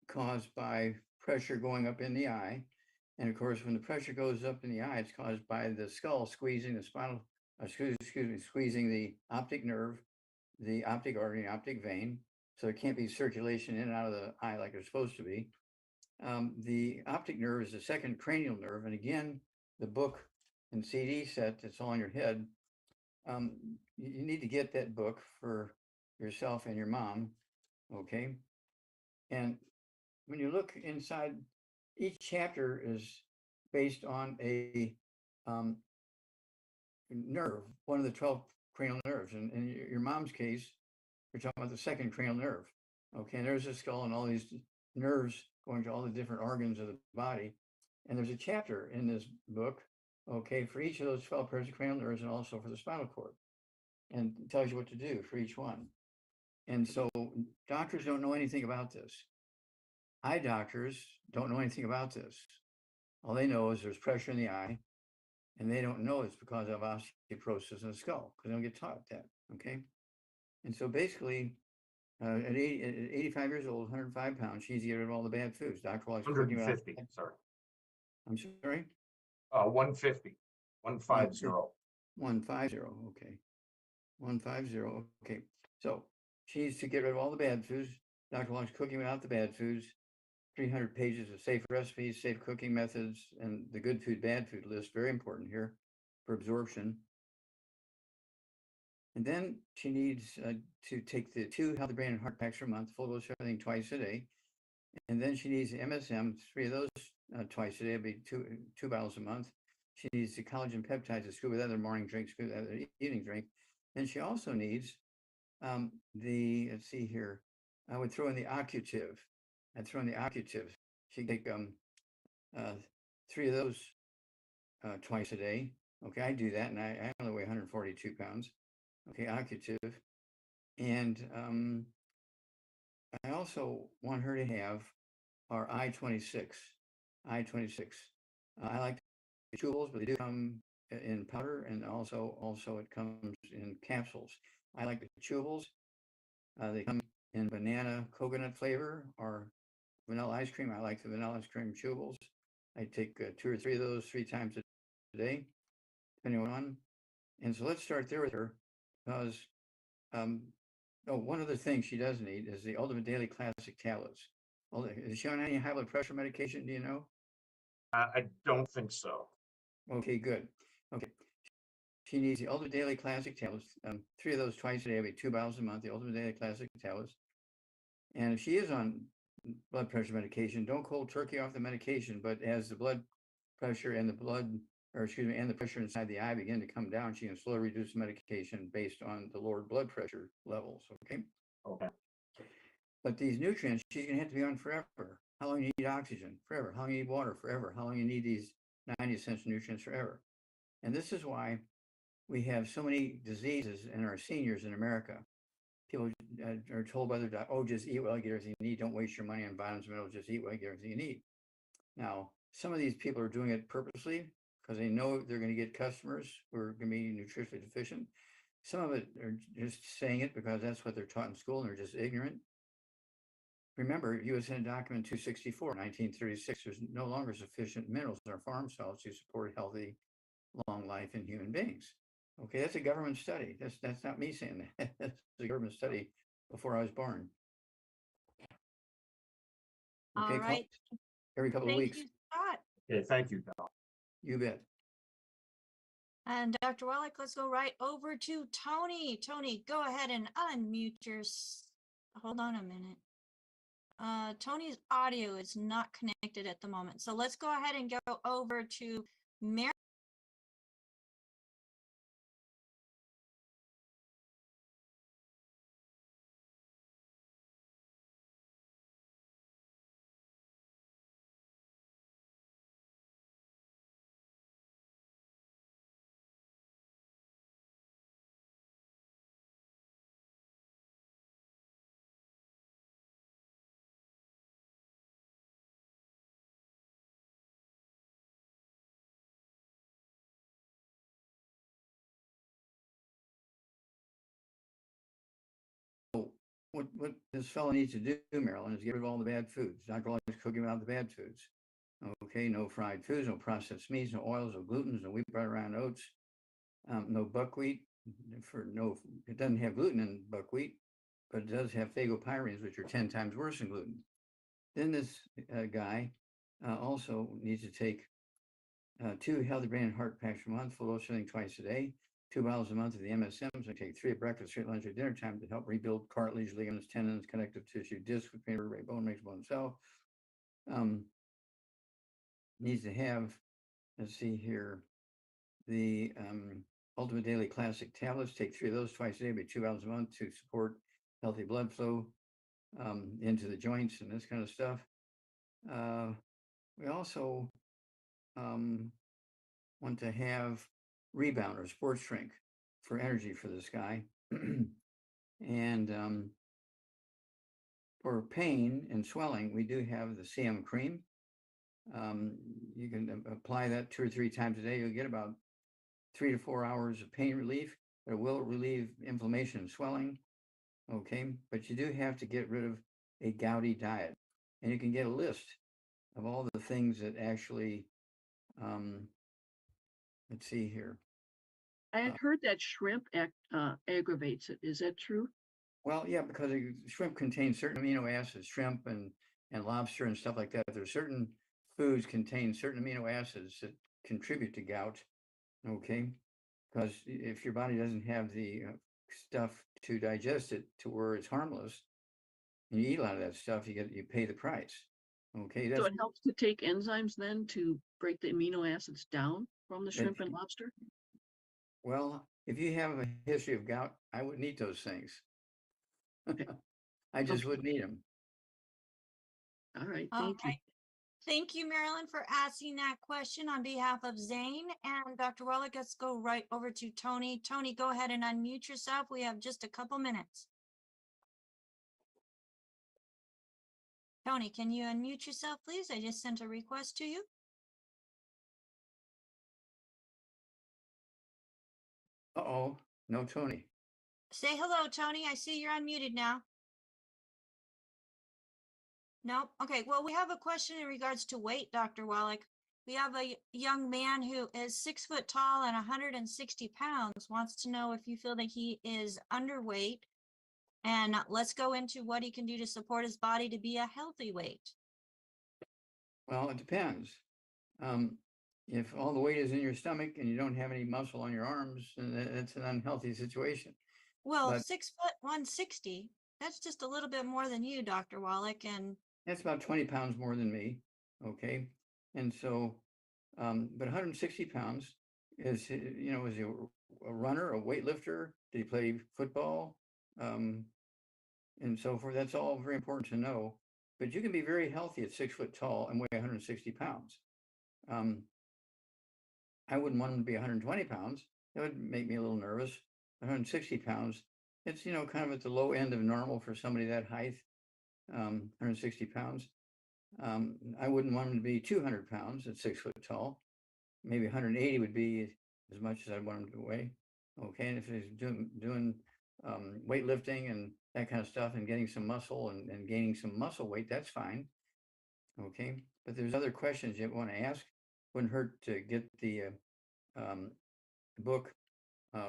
caused by pressure going up in the eye. And of course, when the pressure goes up in the eye, it's caused by the skull squeezing the spinal, squeezing the optic nerve, the optic artery, and optic vein. So there can't be circulation in and out of the eye like there's supposed to be. The optic nerve is the second cranial nerve. And again, the book and CD set that's all on your head, you need to get that book for yourself and your mom, okay? And when you look inside, each chapter is based on a nerve, one of the 12 cranial nerves. And in your mom's case, we're talking about the second cranial nerve, okay? And there's a skull and all these nerves going to all the different organs of the body. And there's a chapter in this book, okay, for each of those 12 pairs of cranial nerves and also for the spinal cord. And it tells you what to do for each one. And so doctors don't know anything about this. Eye doctors don't know anything about this. All they know is there's pressure in the eye, and they don't know it's because of osteoporosis in the skull, because they don't get taught that, okay? And so basically, at 85 years old, 105 pounds, she needs to get rid of all the bad foods. Dr. Wallach's cooking about. 150, sorry. I'm sorry? 150, 150. 150, okay. 150, okay. So she needs to get rid of all the bad foods. Dr. Wallach's cooking without the bad foods, 300 pages of safe recipes, safe cooking methods, and the good food, bad food list, very important here for absorption. And then she needs to take the 2 healthy brain and heart packs per month, full dose of everything twice a day. And then she needs the MSM, 3 of those twice a day, it'll be two bottles a month. She needs the collagen peptides to scoop with other morning drinks, scoop with other evening drink. Then she also needs let's see here, I would throw in the occutive. I'd throw in the occutive. She'd take 3 of those twice a day. Okay, I do that, and I only weigh 142 pounds. Okay, occutive. And I also want her to have our I-26. I-26. I like the chewables, but they do come in powder, and also it comes in capsules. I like the chewables. They come in banana coconut flavor or vanilla ice cream. I like the vanilla ice cream chewables. I take 2 or 3 of those 3 times a day, depending on. And so let's start there with her, because one other thing she does need is the Ultimate Daily Classic tablets. Is she on any high blood pressure medication? Do you know? I don't think so. Okay, good. Okay. She needs the Ultimate Daily Classic tablets, 3 of those twice a day, every 2 bottles a month, the Ultimate Daily Classic tablets. And if she is on blood pressure medication. Don't cold turkey off the medication, but as the blood pressure and the and the pressure inside the eye begin to come down, she can slowly reduce the medication based on the lowered blood pressure levels. Okay. Okay. But these nutrients, she's going to have to be on forever. How long you need oxygen? Forever. How long you need water? Forever. How long you need these 90 essential nutrients? Forever. And this is why we have so many diseases in our seniors in America. People are told by their doctor, oh, just eat well, get everything you need. Don't waste your money on vitamins and minerals. Just eat well, get everything you need. Now, some of these people are doing it purposely because they know they're going to get customers who are going to be nutritionally deficient. Some of it are just saying it because that's what they're taught in school and they're just ignorant. Remember, U.S. Senate Document 264, 1936, there's no longer sufficient minerals in our farm soils to support healthy, long life in human beings. Okay, that's a government study. That's not me saying that. That's a government study before I was born. Okay, All right. every couple of Thank weeks. you, Scott. Okay, thank you, Doc. You bet. And Dr. Wallach, let's go right over to Tony. Tony, go ahead and unmute your. Hold on a minute. Tony's audio is not connected at the moment. So let's go ahead and go over to Mary. What this fellow needs to do, Marilyn, is get rid of all the bad foods. Dr. Wallach is cooking out the bad foods. Okay, no fried foods, no processed meats, no oils, no glutens, no wheat, bread, rye, and oats, no buckwheat. It doesn't have gluten in buckwheat, but it does have phagopyrenes, which are 10 times worse than gluten. Then this guy also needs to take 2 healthy brain and heart packs per month, full dose everything twice a day. 2 bottles a month of the MSMs. I take 3 at breakfast, 3 at lunch, at dinner time to help rebuild cartilage, ligaments, tendons, connective tissue, disc, between vertebrae, bone, makes bone cell. Needs to have, let's see here, the Ultimate Daily Classic tablets. Take 3 of those twice a day, but 2 bottles a month to support healthy blood flow into the joints and this kind of stuff. We also want to have Rebound or Sports Drink for energy for this guy. And for pain and swelling, we do have the CM cream. You can apply that 2 or 3 times a day. You'll get about 3 to 4 hours of pain relief, but it will relieve inflammation and swelling. Okay, but you do have to get rid of a gouty diet, and you can get a list of all the things that actually, let's see here. I had heard that shrimp aggravates it. Is that true? Well, yeah, because shrimp contains certain amino acids, shrimp and lobster and stuff like that. There's certain foods contain certain amino acids that contribute to gout. Okay, because if your body doesn't have the stuff to digest it to where it's harmless, and you eat a lot of that stuff, you pay the price. Okay, So it helps to take enzymes then to break the amino acids down from the shrimp and lobster? Well, if you have a history of gout, I wouldn't eat those things. I just wouldn't eat them. All right, All thank you. right. Thank you, Marilyn, for asking that question on behalf of Zane and Dr. Wallach. Let's go right over to Tony. Tony, go ahead and unmute yourself. We have just a couple minutes. Tony, can you unmute yourself, please? I just sent a request to you. Uh-oh, no Tony. Say hello, Tony. I see you're unmuted now. No? Okay, well, we have a question in regards to weight, Dr. Wallach. We have a young man who is 6 foot tall and 160 pounds, wants to know if you feel that he is underweight. And let's go into what he can do to support his body to be a healthy weight. Well, it depends. If all the weight is in your stomach and you don't have any muscle on your arms, then it's an unhealthy situation. Well, But 6 foot 160, that's just a little bit more than you, Dr. Wallach. And That's about 20 pounds more than me. Okay. And so, but 160 pounds is, is he a runner, a weightlifter? Did he play football? And so forth. That's all very important to know. But you can be very healthy at 6 foot tall and weigh 160 pounds. I wouldn't want him to be 120 pounds. That would make me a little nervous. 160 pounds, it's, kind of at the low end of normal for somebody that height, 160 pounds. I wouldn't want him to be 200 pounds at 6 foot tall. Maybe 180 would be as much as I'd want him to weigh. Okay, and if he's doing weightlifting and that kind of stuff and getting some muscle and gaining some muscle weight, that's fine. Okay, but there's other questions you want to ask. Wouldn't hurt to get the book,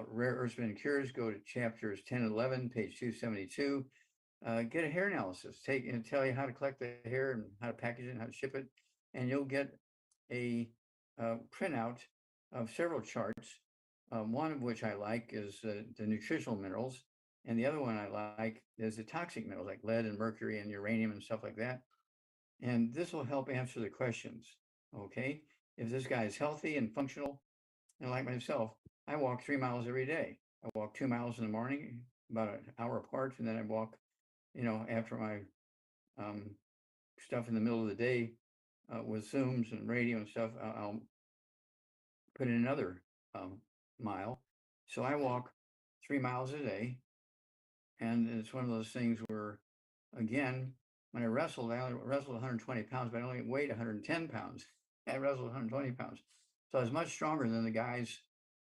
Rare Earths and Cures. Go to chapters 10 and 11, page 272. Get a hair analysis. Take and tell you how to collect the hair and how to package it and how to ship it. And you'll get a printout of several charts. One of which I like is the nutritional minerals. And the other one I like is the toxic minerals like lead and mercury and uranium and stuff like that. And this will help answer the questions. Okay. If this guy is healthy and functional, and like myself, I walk 3 miles every day. I walk 2 miles in the morning, about an hour apart, and then I walk, after my stuff in the middle of the day with Zooms and radio and stuff, I'll put in another mile. So I walk 3 miles a day. And it's one of those things where, again, when I wrestled 120 pounds, but I only weighed 110 pounds. I wrestled 120 pounds. So I was much stronger than the guys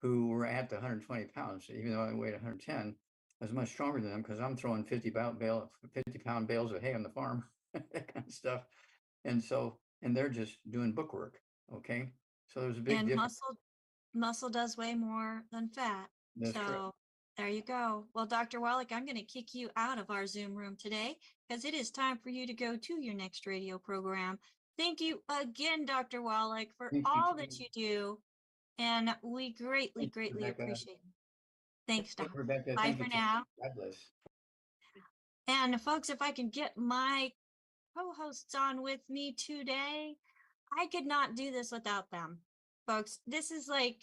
who were at the 120 pounds. Even though I weighed 110, I was much stronger than them because I'm throwing 50-pound bales of hay on the farm, that kind of stuff. And they're just doing book work. Okay. So there's a big difference. Muscle does weigh more than fat. That's correct. So there you go. Well, Dr. Wallach, I'm going to kick you out of our Zoom room today because it is time for you to go to your next radio program. Thank you again, Dr. Wallach, for all that you do. And we greatly, greatly appreciate it. Thanks, Doc. Rebecca, bye for now. God bless. And folks, if I can get my co-hosts on with me today, I could not do this without them. Folks, this is like,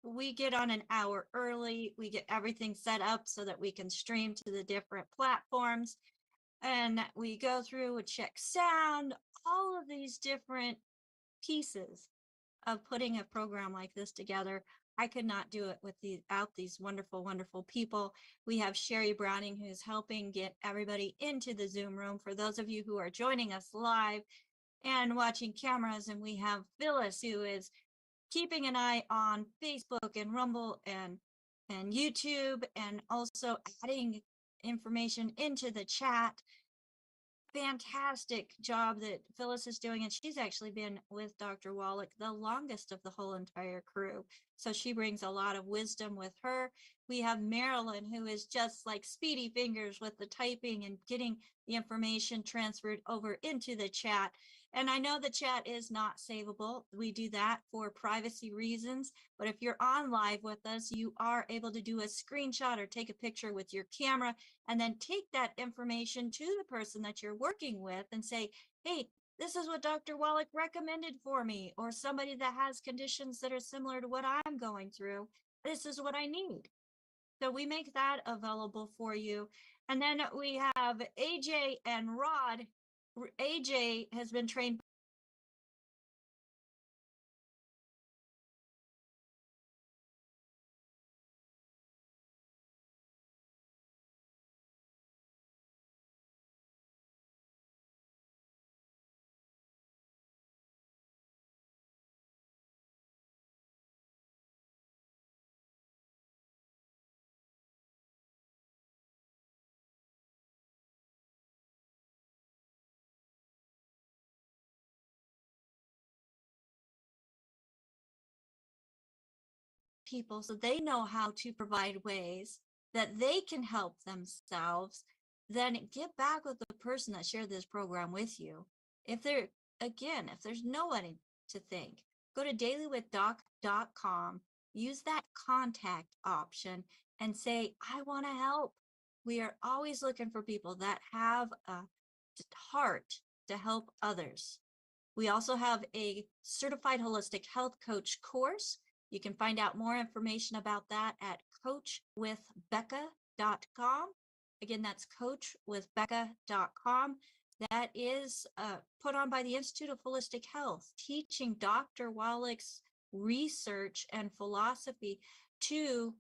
we get on an hour early. We get everything set up so that we can stream to the different platforms. And we go through and check sound, all of these different pieces of putting a program like this together. I could not do it without these wonderful, wonderful people. We have Sherry Browning, who's helping get everybody into the Zoom room for those of you who are joining us live and watching cameras. And we have Phyllis, who is keeping an eye on Facebook and Rumble and YouTube, and also adding information into the chat. Fantastic job that Phyllis is doing, and she's actually been with Dr. Wallach the longest of the whole entire crew. So she brings a lot of wisdom with her. We have Marilyn, who is just like speedy fingers with the typing and getting the information transferred over into the chat. And I know the chat is not savable. We do that for privacy reasons. But if you're on live with us, you are able to do a screenshot or take a picture with your camera and then take that information to the person that you're working with and say, hey, this is what Dr. Wallach recommended for me, or somebody that has conditions that are similar to what I'm going through. This is what I need. So we make that available for you. And then we have AJ and Rod. AJ has been trained people so they know how to provide ways that they can help themselves, then get back with the person that shared this program with you. If there's nobody to thank, go to DailywithDoc.com, use that contact option and say, I want to help. We are always looking for people that have heart to help others. We also have a certified holistic health coach course. You can find out more information about that at coachwithbecca.com. Again, that's coachwithbecca.com. That is put on by the Institute of Holistic Health, teaching Dr. Wallach's research and philosophy to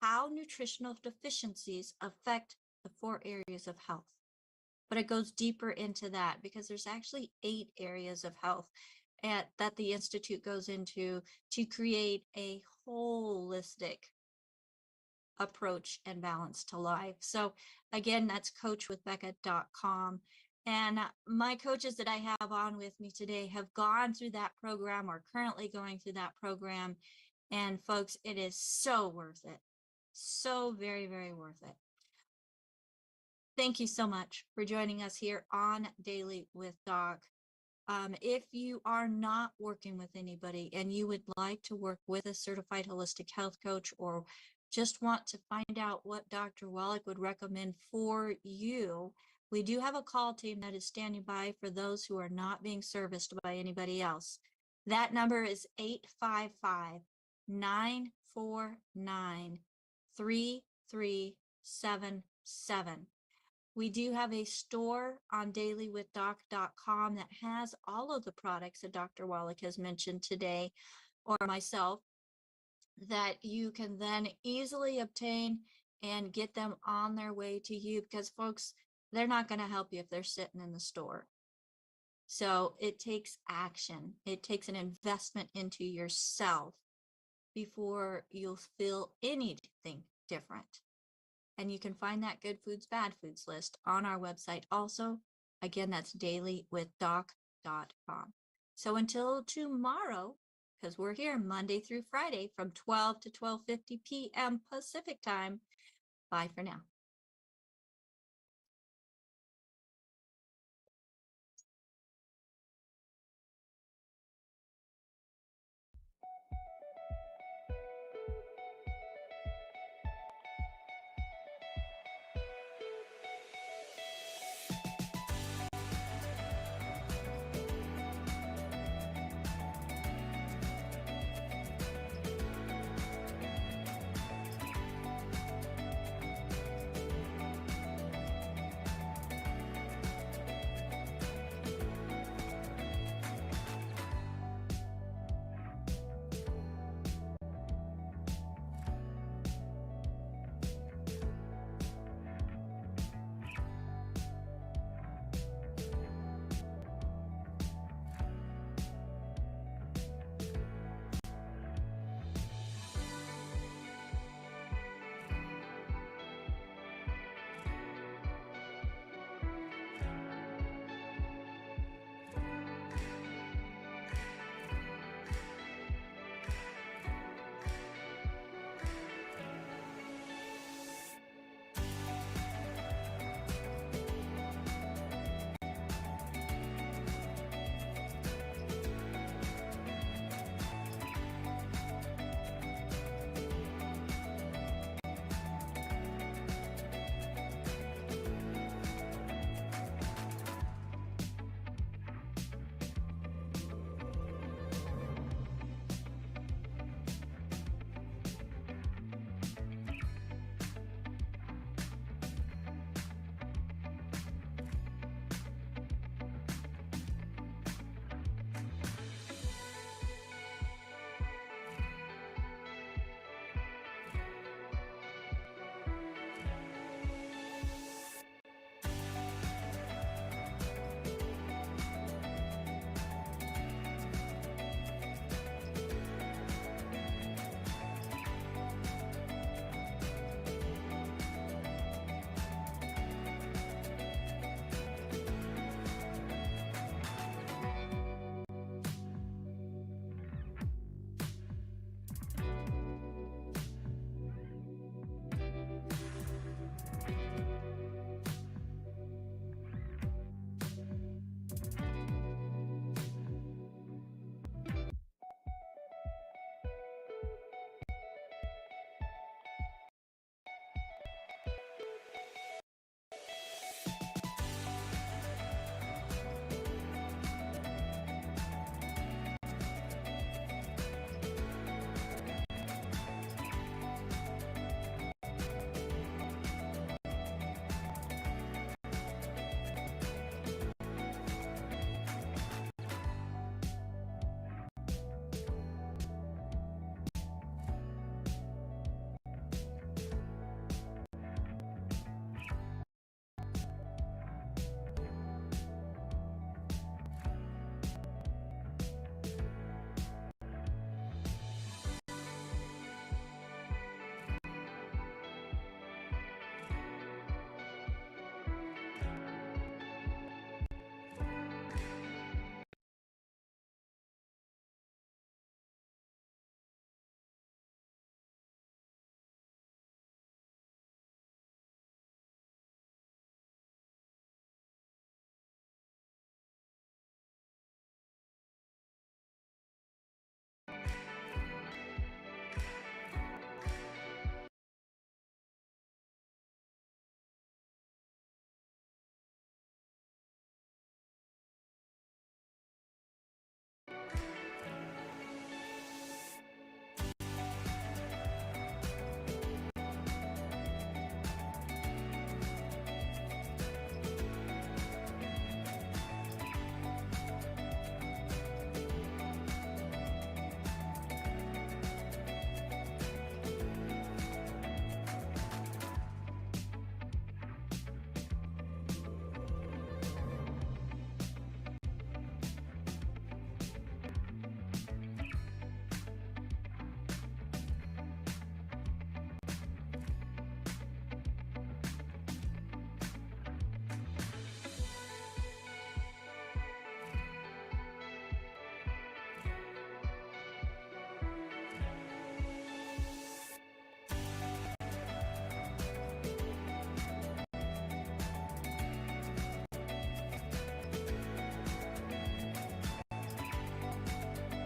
how nutritional deficiencies affect the 4 areas of health. But it goes deeper into that because there's actually 8 areas of health that the Institute goes into to create a holistic approach and balance to life. So again, that's coachwithbecca.com. And my coaches that I have on with me today have gone through that program or currently going through that program. And folks, it is so worth it. So very, very worth it. Thank you so much for joining us here on Daily with Doc. If you are not working with anybody and you would like to work with a certified holistic health coach or just want to find out what Dr. Wallach would recommend for you, we do have a call team that is standing by for those who are not being serviced by anybody else. That number is 855-949-3377. We do have a store on DailywithDoc.com that has all of the products that Dr. Wallach has mentioned today, or myself, that you can then easily obtain and get them on their way to you, because folks, they're not going to help you if they're sitting in the store. So it takes action. It takes an investment into yourself before you'll feel anything different. And you can find that good foods, bad foods list on our website also. Again, that's DailywithDoc.com. So until tomorrow, because we're here Monday through Friday from 12 to 12:50 p.m. Pacific time. Bye for now.